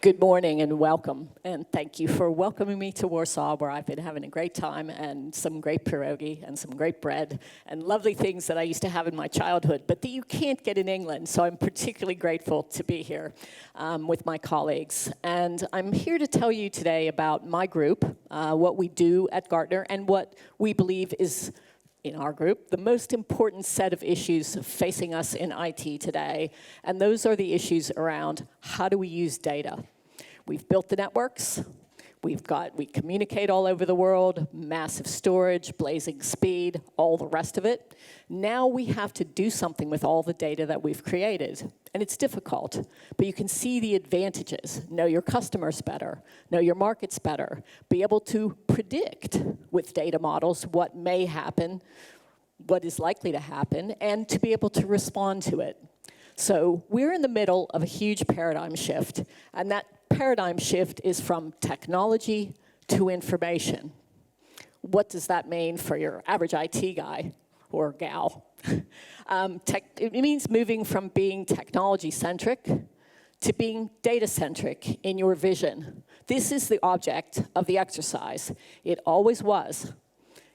Good morning and welcome, and thank you for welcoming me to Warsaw, where I've been having a great time and some great pierogi and some great bread and lovely things that I used to have in my childhood, but that you can't get in England. So I'm particularly grateful to be here with my colleagues. And I'm here to tell you today about my group, what we do at Gartner, and what we believe is, in our group, the most important set of issues facing us in IT today, and those are the issues around how do we use data. We've built the networks, we communicate all over the world, massive storage, blazing speed, all the rest of it. Now we have to do something with all the data that we've created, and it's difficult, but you can see the advantages. Know your customers better, know your markets better, be able to predict with data models what may happen, what is likely to happen, and to be able to respond to it. So we're in the middle of a huge paradigm shift, and that paradigm shift is from technology to information. What does that mean for your average IT guy or gal? It means moving from being technology-centric to being data-centric in your vision. This is the object of the exercise. It always was.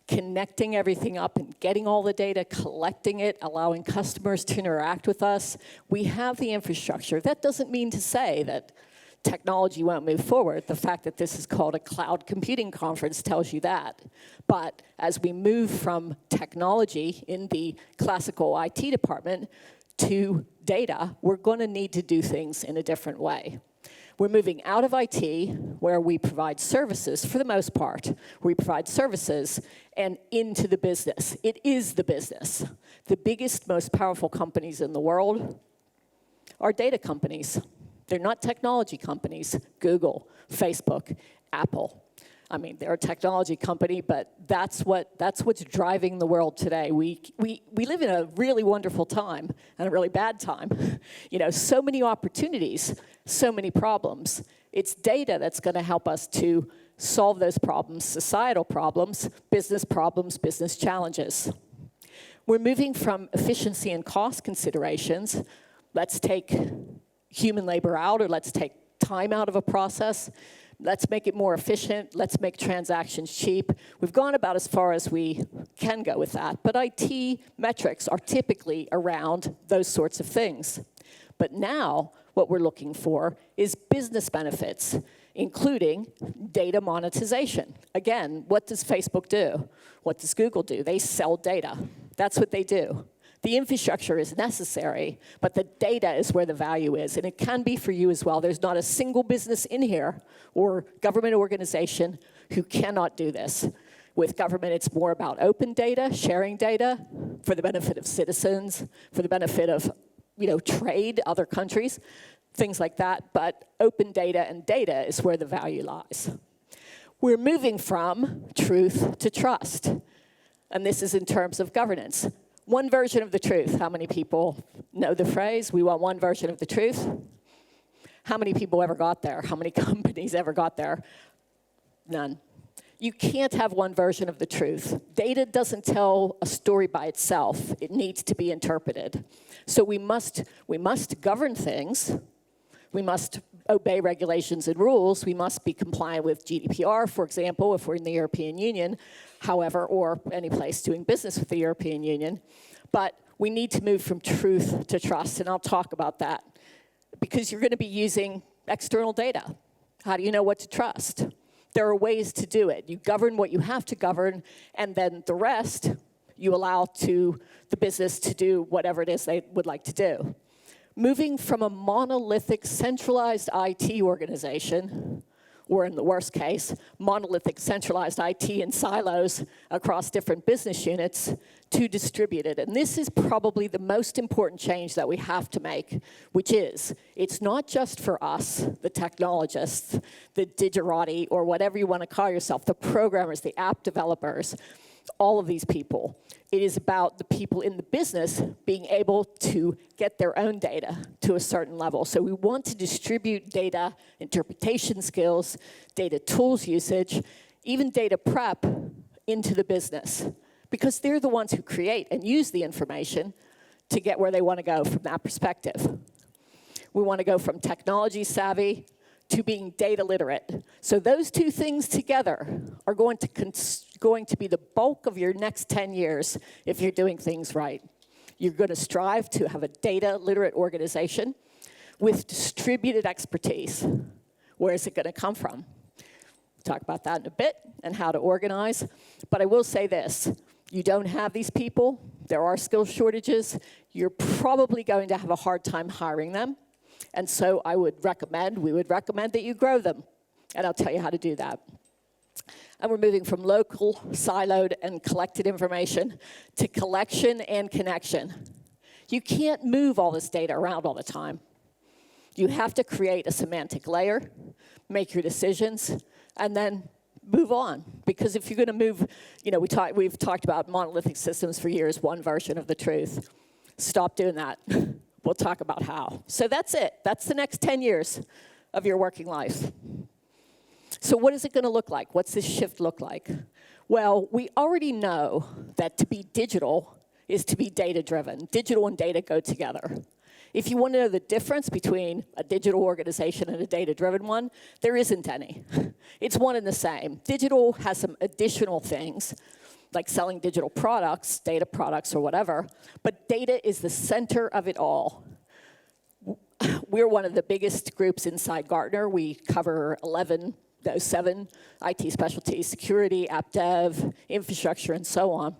Connecting everything up and getting all the data, collecting it, allowing customers to interact with us. We have the infrastructure. That doesn't mean to say that technology won't move forward. The fact that this is called a cloud computing conference tells you that. But as we move from technology in the classical IT department to data, we're going to need to do things in a different way. We're moving out of IT, where we provide services, for the most part. We provide services, and into the business. It is the business. The biggest, most powerful companies in the world are data companies. They're not technology companies. Google, Facebook, Apple. I mean, they're a technology company, but that's what's driving the world today. We live in a really wonderful time and a really bad time. You know, so many opportunities, so many problems. It's data that's going to help us to solve those problems, societal problems, business challenges. We're moving from efficiency and cost considerations. Let's take human labor out, or let's take time out of a process. Let's make it more efficient. Let's make transactions cheap. We've gone about as far as we can go with that. But IT metrics are typically around those sorts of things. But now what we're looking for is business benefits, including data monetization. Again, what does Facebook do? What does Google do? They sell data. That's what they do. The infrastructure is necessary, but the data is where the value is, and it can be for you as well. There's not a single business in here or government organization who cannot do this. With government, it's more about open data, sharing data for the benefit of citizens, for the benefit of, trade, other countries, things like that. But open data and data is where the value lies. We're moving from truth to trust, and this is in terms of governance. One version of the truth. How many people know the phrase, we want one version of the truth? How many people ever got there? How many companies ever got there? None. You can't have one version of the truth. Data doesn't tell a story by itself. It needs to be interpreted. So we must govern things. We must obey regulations and rules. We must be compliant with GDPR, for example, if we're in the European Union, however, or any place doing business with the European Union. But we need to move from truth to trust, and I'll talk about that. Because you're going to be using external data. How do you know what to trust? There are ways to do it. You govern what you have to govern, and then the rest you allow to the business to do whatever it is they would like to do. Moving from a monolithic, centralized IT organization, or in the worst case, monolithic, centralized IT in silos across different business units, to distributed. And this is probably the most important change that we have to make, which is, it's not just for us, the technologists, the digerati, or whatever you want to call yourself, the programmers, the app developers, all of these people. It is about the people in the business being able to get their own data to a certain level. So we want to distribute data interpretation skills, data tools usage, even data prep into the business, because they're the ones who create and use the information to get where they want to go from that perspective. We want to go from technology savvy to being data literate. So those two things together are going to be the bulk of your next 10 years if you're doing things right. You're going to strive to have a data literate organization with distributed expertise. Where is it going to come from? Talk about that in a bit and how to organize. But I will say this, you don't have these people, there are skill shortages, you're probably going to have a hard time hiring them. And so we would recommend that you grow them. And I'll tell you how to do that. And we're moving from local, siloed, and collected information to collection and connection. You can't move all this data around all the time. You have to create a semantic layer, make your decisions, and then move on. Because if you're going to move, we've talked about monolithic systems for years, one version of the truth. Stop doing that. We'll talk about how. So that's it. That's the next 10 years of your working life. So what is it going to look like? What's this shift look like? Well, we already know that to be digital is to be data-driven. Digital and data go together. If you want to know the difference between a digital organization and a data-driven one, there isn't any. It's one and the same. Digital has some additional things, like selling digital products, data products or whatever, but data is the center of it all. We're one of the biggest groups inside Gartner. We cover 7 IT specialties, security, app dev, infrastructure, and so on.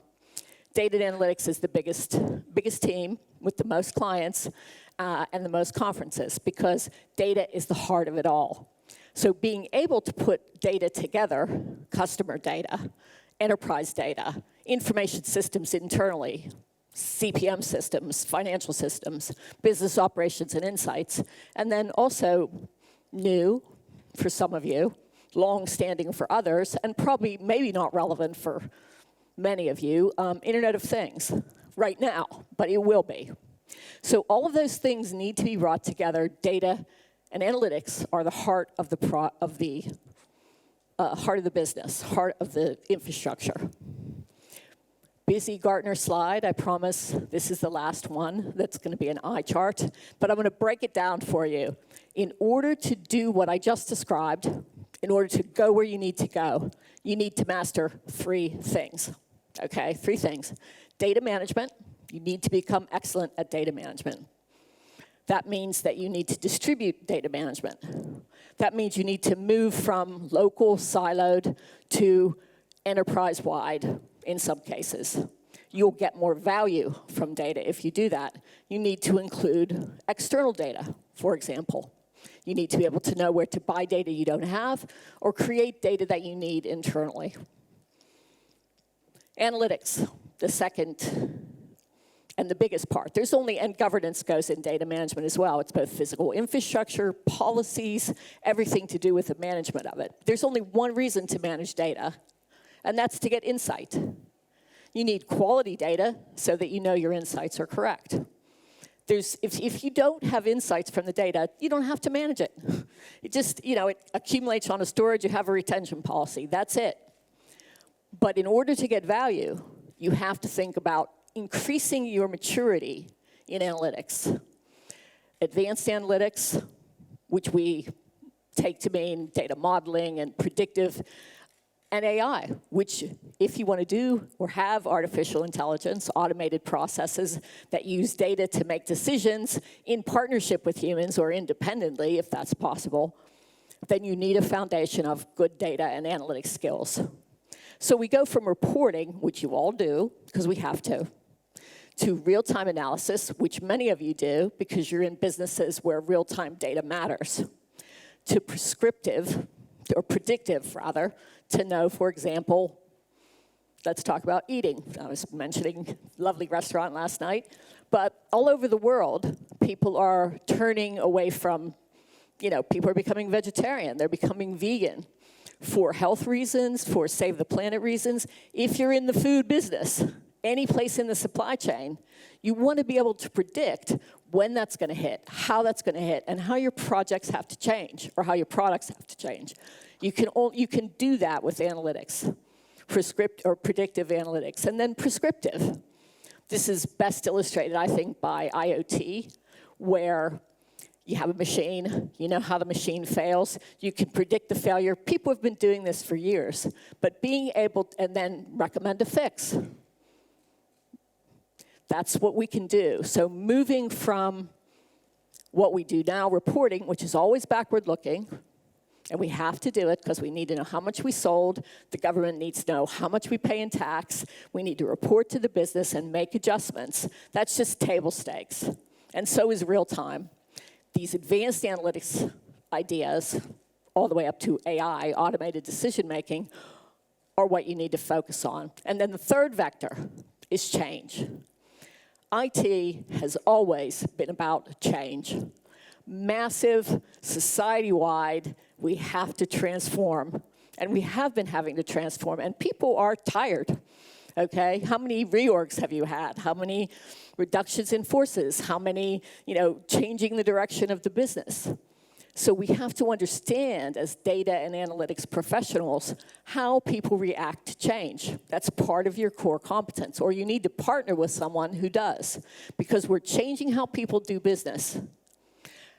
Data and analytics is the biggest team with the most clients and the most conferences because data is the heart of it all. So being able to put data together, customer data, enterprise data, information systems internally, CPM systems, financial systems, business operations and insights, and then also new for some of you, long-standing for others, and probably maybe not relevant for many of you, Internet of Things right now, but it will be. So all of those things need to be brought together. Data and analytics are the heart of the heart of the business, heart of the infrastructure. Busy Gartner slide, I promise this is the last one that's going to be an eye chart, but I'm going to break it down for you. In order to do what I just described, in order to go where you need to go, you need to master 3 things, okay? 3 things. Data management, you need to become excellent at data management. That means that you need to distribute data management. That means you need to move from local, siloed, to enterprise-wide in some cases. You'll get more value from data if you do that. You need to include external data, for example. You need to be able to know where to buy data you don't have or create data that you need internally. Analytics, the second and the biggest part. And governance goes in data management as well. It's both physical infrastructure, policies, everything to do with the management of it. There's only one reason to manage data, and that's to get insight. You need quality data so that you know your insights are correct. If you don't have insights from the data, you don't have to manage it. It just, it accumulates on a storage, you have a retention policy, that's it. But in order to get value, you have to think about increasing your maturity in analytics. Advanced analytics, which we take to mean data modeling and predictive, and AI, which if you want to do or have artificial intelligence, automated processes that use data to make decisions in partnership with humans or independently, if that's possible, then you need a foundation of good data and analytics skills. So we go from reporting, which you all do, because we have to real-time analysis, which many of you do because you're in businesses where real-time data matters, to prescriptive, or predictive rather, to know, for example, let's talk about eating. I was mentioning lovely restaurant last night, but all over the world, people are turning away from, people are becoming vegetarian, they're becoming vegan for health reasons, for save the planet reasons. If you're in the food business, any place in the supply chain, you want to be able to predict when that's going to hit, how that's going to hit, and how your projects have to change, or how your products have to change. You can do that with analytics, predictive analytics, and then prescriptive. This is best illustrated, I think, by IoT, where You have a machine, you know how the machine fails, you can predict the failure. People have been doing this for years, but being able, and then recommend a fix. That's what we can do. So moving from what we do now, reporting, which is always backward looking, and we have to do it because we need to know how much we sold, the government needs to know how much we pay in tax, we need to report to the business and make adjustments. That's just table stakes. And so is real time. These advanced analytics ideas, all the way up to AI, automated decision making, are what you need to focus on. And then the third vector is change. IT has always been about change. Massive, society-wide, we have to transform. And we have been having to transform, and people are tired, okay? How many reorgs have you had? How many reductions in forces? How many, changing the direction of the business? So we have to understand, as data and analytics professionals, how people react to change. That's part of your core competence, or you need to partner with someone who does, because we're changing how people do business.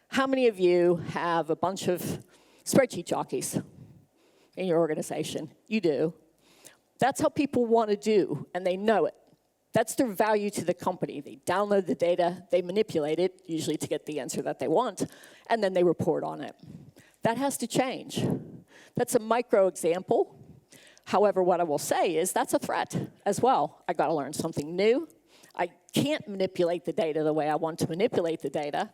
How many of you have a bunch of spreadsheet jockeys in your organization? You do. That's how people want to do, and they know it. That's their value to the company. They download the data, they manipulate it, usually to get the answer that they want, and then they report on it. That has to change. That's a micro example. However, what I will say is that's a threat as well. I got to learn something new. I can't manipulate the data the way I want to manipulate the data.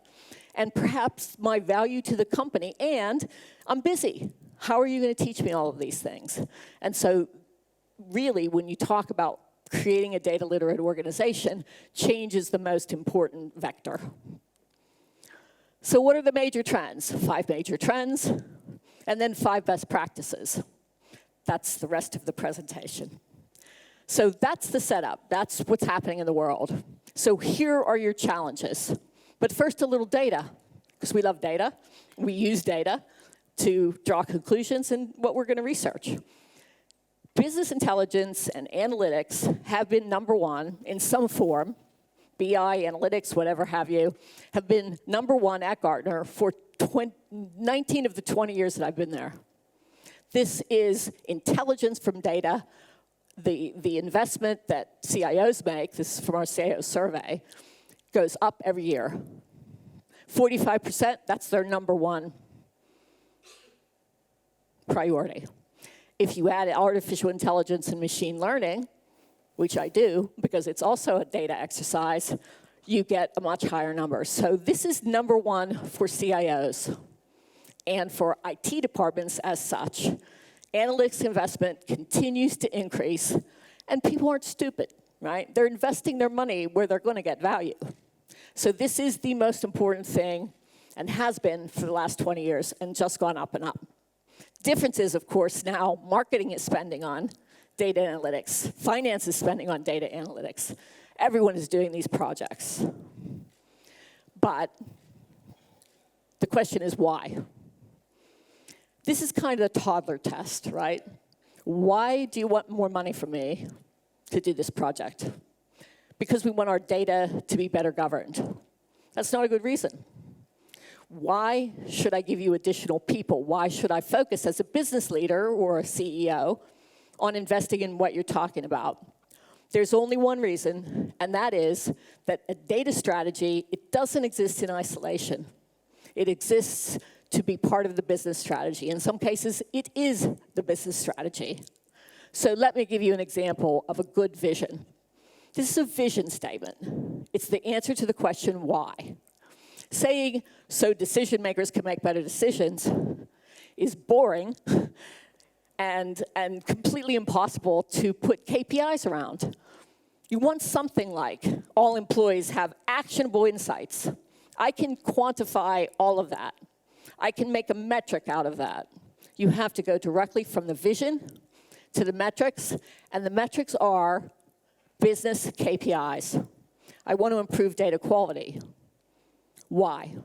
And perhaps my value to the company, and I'm busy. How are you going to teach me all of these things? And so really, when you talk about creating a data literate organization, change is the most important vector. So what are the major trends? 5 major trends, and then 5 best practices. That's the rest of the presentation. So that's the setup. That's what's happening in the world. So here are your challenges. But first, a little data, because we love data. We use data to draw conclusions in what we're going to research. Business intelligence and analytics have been number one in some form, BI, analytics, whatever have you, have been number one at Gartner for 19 of the 20 years that I've been there. This is intelligence from data. The investment that CIOs make, this is from our CEO Survey, goes up every year. 45%, that's their number one priority. If you add artificial intelligence and machine learning, which I do, because it's also a data exercise, you get a much higher number. So this is number one for CIOs and for IT departments as such. Analytics investment continues to increase, and people aren't stupid, right? They're investing their money where they're going to get value. So this is the most important thing, and has been for the last 20 years, and just gone up and up. Difference is, of course, now marketing is spending on data analytics. Finance is spending on data analytics. Everyone is doing these projects. But the question is why? This is kind of the toddler test, right? Why do you want more money from me to do this project? Because we want our data to be better governed. That's not a good reason. Why should I give you additional people? Why should I focus as a business leader or a CEO on investing in what you're talking about? There's only one reason, and that is that a data strategy, it doesn't exist in isolation. It exists to be part of the business strategy. In some cases, it is the business strategy. So let me give you an example of a good vision. This is a vision statement. It's the answer to the question, why? Saying, so decision makers can make better decisions, is boring and completely impossible to put KPIs around. You want something like, all employees have actionable insights. I can quantify all of that. I can make a metric out of that. You have to go directly from the vision to the metrics, and the metrics are business KPIs. I want to improve data quality. Why?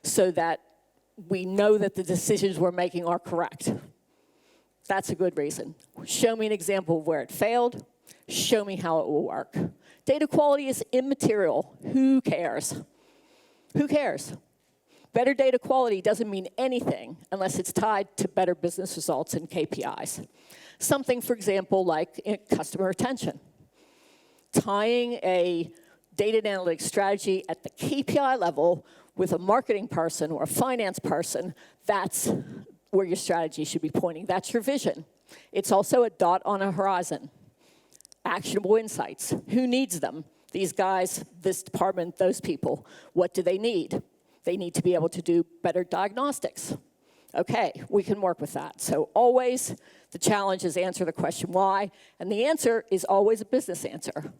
So that we know that the decisions we're making are correct. That's a good reason. Show me an example of where it failed. Show me how it will work. Data quality is immaterial. Who cares? Who cares? Better data quality doesn't mean anything unless it's tied to better business results and KPIs. Something, for example, like customer retention. Tying a data and analytics strategy at the KPI level with a marketing person or a finance person, that's where your strategy should be pointing. That's your vision. It's also a dot on a horizon. Actionable insights. Who needs them? These guys, this department, those people. What do they need? They need to be able to do better diagnostics. Okay, we can work with that. So always the challenge is answer the question why, and the answer is always a business answer.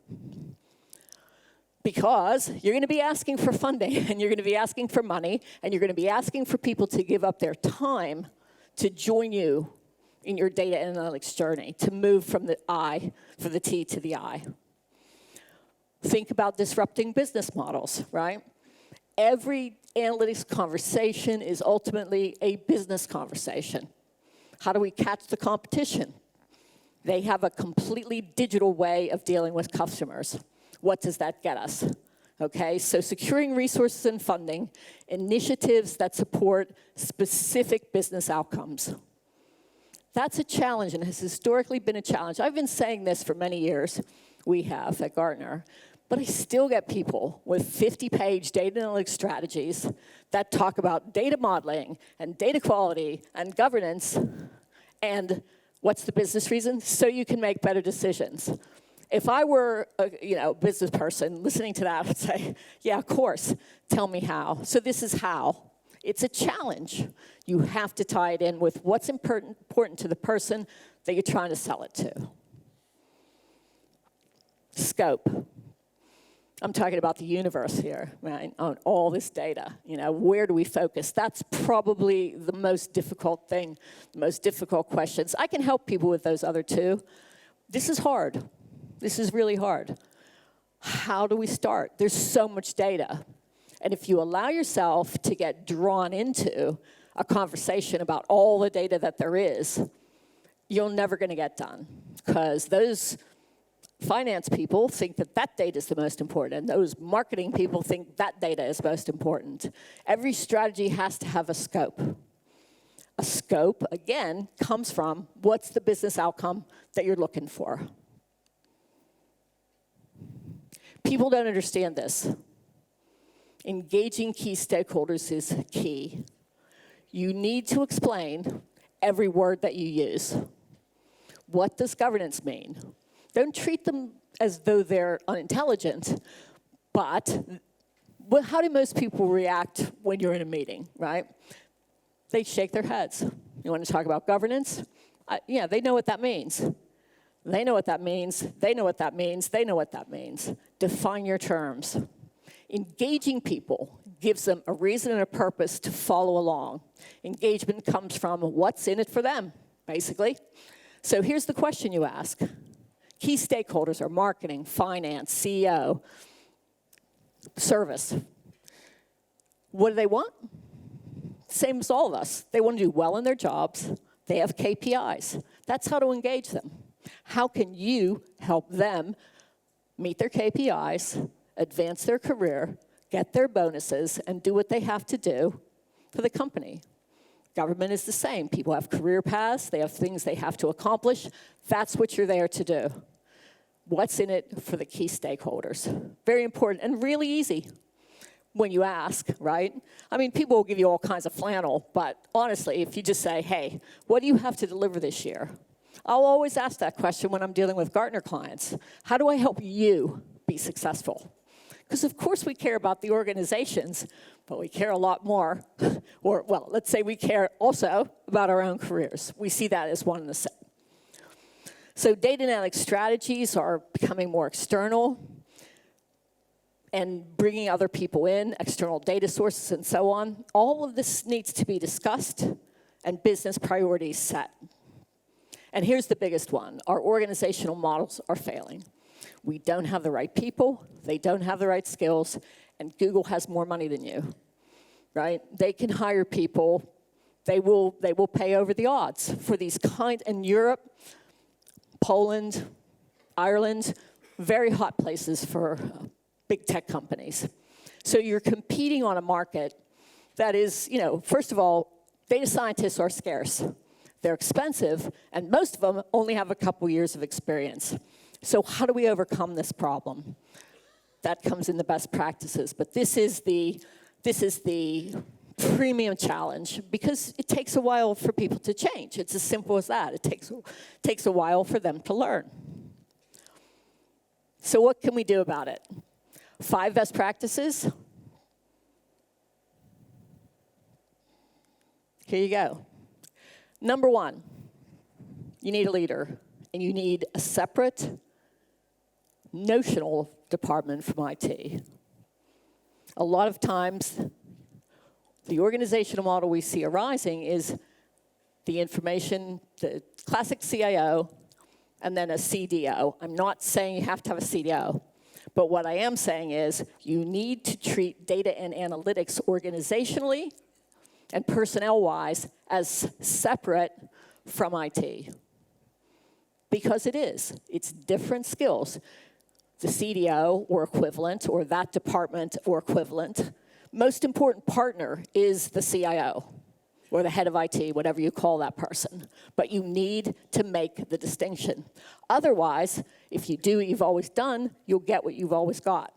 Because you're going to be asking for funding, and you're going to be asking for money, and you're going to be asking for people to give up their time to join you in your data analytics journey, to move from the I, for the T to the I. Think about disrupting business models, right? Every analytics conversation is ultimately a business conversation. How do we catch the competition? They have a completely digital way of dealing with customers. What does that get us? Okay, so securing resources and funding, initiatives that support specific business outcomes. That's a challenge and has historically been a challenge. I've been saying this for many years, we have at Gartner, but I still get people with 50-page data analytics strategies that talk about data modeling and data quality and governance, and what's the business reason? So you can make better decisions. If I were a business person listening to that, I'd say, yeah, of course, tell me how. So this is how. It's a challenge. You have to tie it in with what's important to the person that you're trying to sell it to. Scope. I'm talking about the universe here, right? On all this data. Where do we focus? That's probably the most difficult thing, the most difficult questions. I can help people with those other two. This is hard. This is really hard. How do we start? There's so much data. And if you allow yourself to get drawn into a conversation about all the data that there is, you're never going to get done. Because those finance people think that data is the most important, and those marketing people think that data is most important. Every strategy has to have a scope. A scope, again, comes from what's the business outcome that you're looking for. People don't understand this. Engaging key stakeholders is key. You need to explain every word that you use. What does governance mean? Don't treat them as though they're unintelligent, but how do most people react when you're in a meeting, right? They shake their heads. You want to talk about governance? Yeah, they know what that means. They know what that means. They know what that means. They know what that means. Define your terms. Engaging people gives them a reason and a purpose to follow along. Engagement comes from what's in it for them, basically. So here's the question you ask. Key stakeholders are marketing, finance, CEO, service. What do they want? Same as all of us. They want to do well in their jobs. They have KPIs. That's how to engage them. How can you help them meet their KPIs, advance their career, get their bonuses, and do what they have to do for the company? Government is the same. People have career paths. They have things they have to accomplish. That's what you're there to do. What's in it for the key stakeholders? Very important and really easy when you ask, right? I mean, people will give you all kinds of flannel, but honestly, if you just say, hey, what do you have to deliver this year? I'll always ask that question when I'm dealing with Gartner clients. How do I help you be successful? Because of course we care about the organizations, but we care a lot more, or well, let's say we care also about our own careers. We see that as one and the same. So data analytics strategies are becoming more external and bringing other people in, external data sources and so on. All of this needs to be discussed and business priorities set. And here's the biggest one. Our organizational models are failing. We don't have the right people, they don't have the right skills, and Google has more money than you, right? They can hire people, they will pay over the odds for these in Europe, Poland, Ireland, very hot places for big tech companies. So you're competing on a market that is, first of all, data scientists are scarce. They're expensive, and most of them only have a couple years of experience. So how do we overcome this problem? That comes in the best practices, but this is the premium challenge because it takes a while for people to change. It's as simple as that. It takes a while for them to learn. So what can we do about it? 5 best practices. Here you go. Number 1, you need a leader, and you need a separate notional department from IT. A lot of times, the organizational model we see arising is the classic CIO, and then a CDO. I'm not saying you have to have a CDO, but what I am saying is you need to treat data and analytics organizationally and personnel-wise as separate from IT. Because it is. It's different skills. The CDO or equivalent, or that department or equivalent, most important partner is the CIO, or the head of IT, whatever you call that person. But you need to make the distinction. Otherwise, if you do what you've always done, you'll get what you've always got.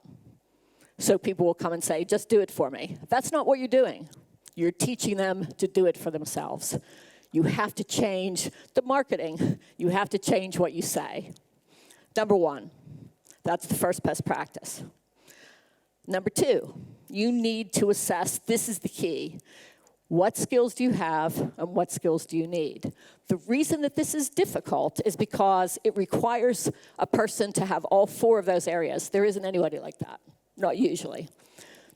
So people will come and say, just do it for me. That's not what you're doing. You're teaching them to do it for themselves. You have to change the marketing. You have to change what you say. Number 1, that's the first best practice. Number 2, you need to assess, this is the key, what skills do you have and what skills do you need? The reason that this is difficult is because it requires a person to have all 4 of those areas. There isn't anybody like that, not usually.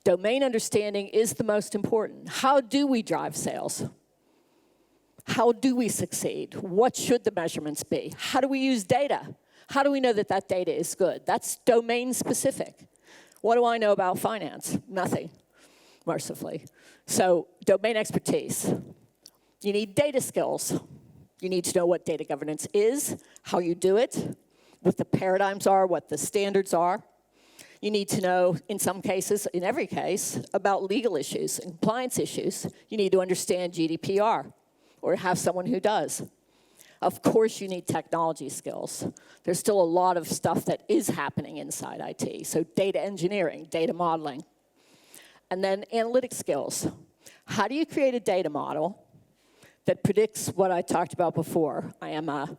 Domain understanding is the most important. How do we drive sales? How do we succeed? What should the measurements be? How do we use data? How do we know that that data is good? That's domain specific. What do I know about finance? Nothing, mercifully. So domain expertise. You need data skills. You need to know what data governance is, how you do it, what the paradigms are, what the standards are. You need to know, in some cases, in every case, about legal issues and compliance issues. You need to understand GDPR, or have someone who does. Of course, you need technology skills. There's still a lot of stuff that is happening inside IT. So data engineering, data modeling. And then analytic skills. How do you create a data model that predicts what I talked about before? I'm a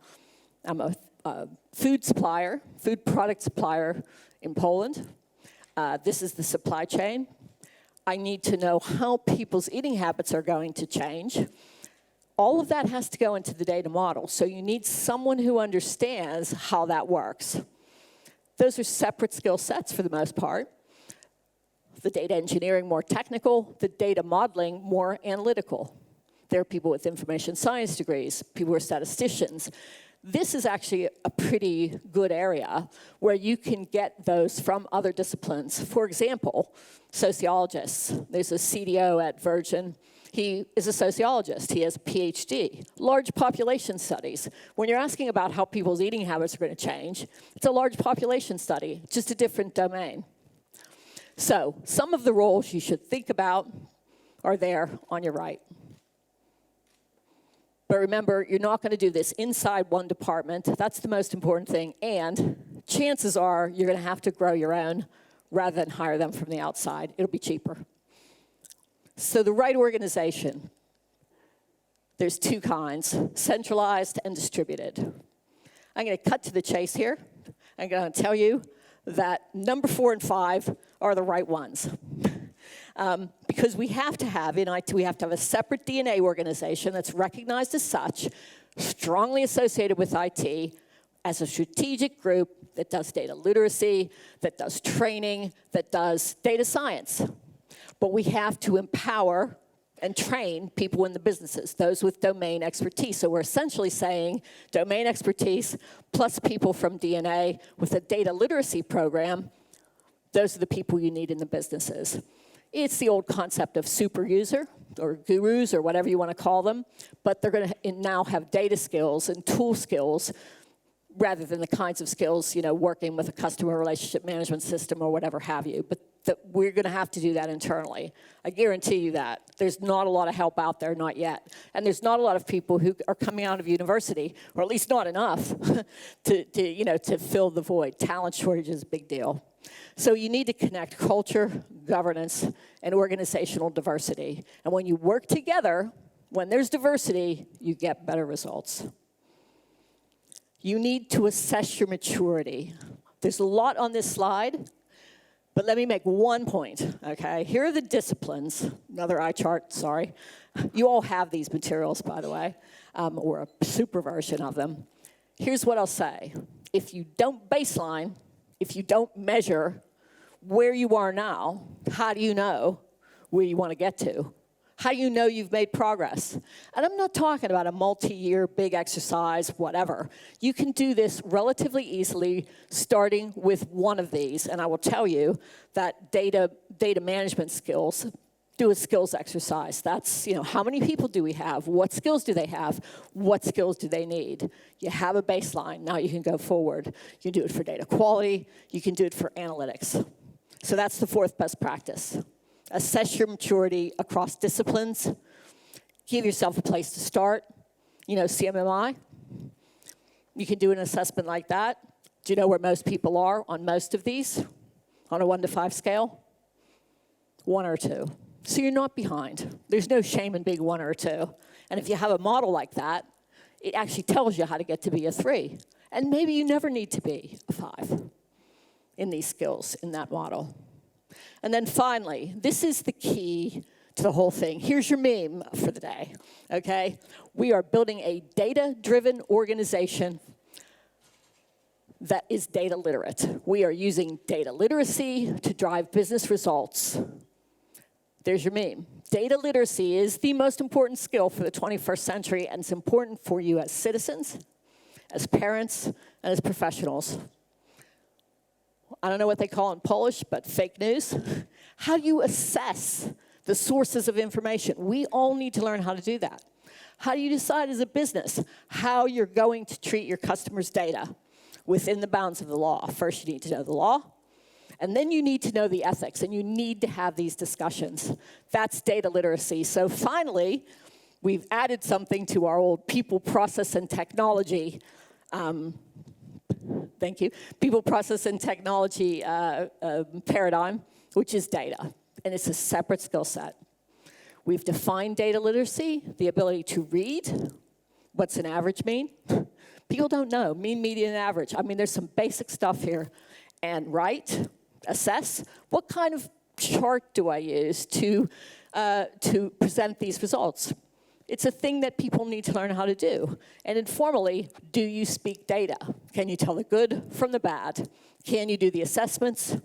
food supplier, food product supplier in Poland. This is the supply chain. I need to know how people's eating habits are going to change. All of that has to go into the data model, so you need someone who understands how that works. Those are separate skill sets for the most part. The data engineering more technical, the data modeling more analytical. There are people with information science degrees, people who are statisticians. This is actually a pretty good area where you can get those from other disciplines. For example, sociologists. There's a CDO at Virgin. He is a sociologist. He has a PhD. Large population studies. When you're asking about how people's eating habits are going to change, it's a large population study, just a different domain. So some of the roles you should think about are there on your right. But remember, you're not going to do this inside one department. That's the most important thing. And chances are you're going to have to grow your own rather than hire them from the outside. It'll be cheaper. So the right organization, there's 2 kinds, centralized and distributed. I'm going to cut to the chase here. I'm going to tell you that number 4 and 5 are the right ones. Because we have to have, in IT, we have to have a separate DNA organization that's recognized as such, strongly associated with IT, as a strategic group that does data literacy, that does training, that does data science. But we have to empower and train people in the businesses, those with domain expertise. So we're essentially saying domain expertise plus people from DNA with a data literacy program, those are the people you need in the businesses. It's the old concept of super user or gurus or whatever you want to call them, but they're going to now have data skills and tool skills rather than the kinds of skills, working with a customer relationship management system or whatever have you. But that we're going to have to do that internally. I guarantee you that. There's not a lot of help out there, not yet. And there's not a lot of people who are coming out of university, or at least not enough, to fill the void. Talent shortage is a big deal. So you need to connect culture, governance, and organizational diversity. And when you work together, when there's diversity, you get better results. You need to assess your maturity. There's a lot on this slide, but let me make one point, okay? Here are the disciplines, another eye chart, sorry. You all have these materials, by the way, or a super version of them. Here's what I'll say. If you don't baseline, if you don't measure where you are now, how do you know where you want to get to? How do you know you've made progress? And I'm not talking about a multi-year big exercise, whatever. You can do this relatively easily, starting with one of these. And I will tell you that data management skills, do a skills exercise. That's, how many people do we have? What skills do they have? What skills do they need? You have a baseline. Now you can go forward. You can do it for data quality. You can do it for analytics. So that's the fourth best practice. Assess your maturity across disciplines. Give yourself a place to start. CMMI. You can do an assessment like that. Do you know where most people are on most of these? On a 1 to 5 scale? 1 or 2. So you're not behind. There's no shame in being 1 or 2. And if you have a model like that, it actually tells you how to get to be a 3. And maybe you never need to be a 5 in these skills, in that model. And then finally, this is the key to the whole thing. Here's your meme for the day, okay? We are building a data-driven organization that is data literate. We are using data literacy to drive business results. There's your meme. Data literacy is the most important skill for the 21st century, and it's important for you as citizens, as parents, and as professionals. I don't know what they call in Polish, but fake news. How do you assess the sources of information? We all need to learn how to do that. How do you decide as a business how you're going to treat your customers' data within the bounds of the law? First, you need to know the law, and then you need to know the ethics, and you need to have these discussions. That's data literacy. So finally, we've added something to our old people, process, and technology thank you, people, process, and technology paradigm, which is data. And it's a separate skill set. We've defined data literacy, the ability to read. What's an average mean? People don't know. Mean, median, and average. I mean, there's some basic stuff here. And write, assess. What kind of chart do I use to present these results? It's a thing that people need to learn how to do. And informally, do you speak data? Can you tell the good from the bad? Can you do the assessments?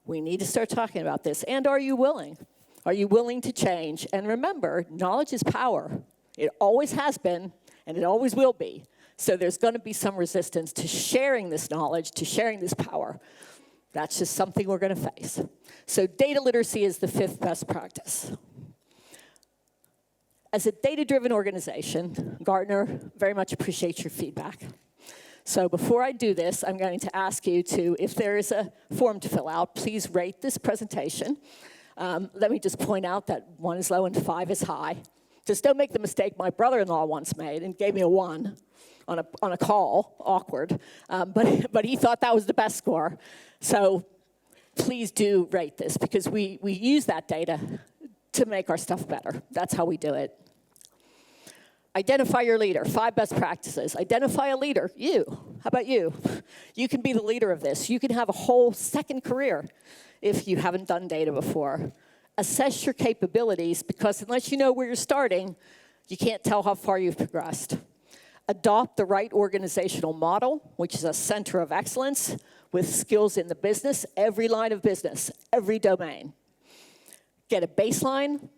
We need to start talking about this. And are you willing? Are you willing to change? And remember, knowledge is power. It always has been, and it always will be. So there's going to be some resistance to sharing this knowledge, to sharing this power. That's just something we're going to face. So data literacy is the 5th best practice. As a data-driven organization, Gartner very much appreciates your feedback. So before I do this, I'm going to ask you to, if there is a form to fill out, please rate this presentation. Let me just point out that 1 is low and 5 is high. Just don't make the mistake my brother-in-law once made and gave me a 1 on a call, awkward. But he thought that was the best score. So please do rate this, because we use that data to make our stuff better. That's how we do it. Identify your leader. 5 best practices. Identify a leader. You. How about you? You can be the leader of this. You can have a whole second career if you haven't done data before. Assess your capabilities, because unless you know where you're starting, you can't tell how far you've progressed. Adopt the right organizational model, which is a center of excellence with skills in the business, every line of business, every domain. Get a baseline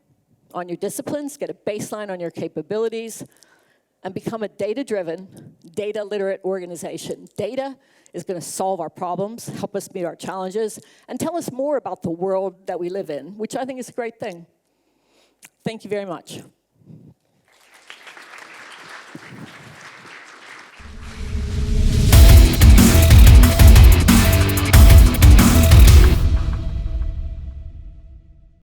on your disciplines, get a baseline on your capabilities, and become a data-driven, data-literate organization. Data is going to solve our problems, help us meet our challenges, and tell us more about the world that we live in, which I think is a great thing. Thank you very much.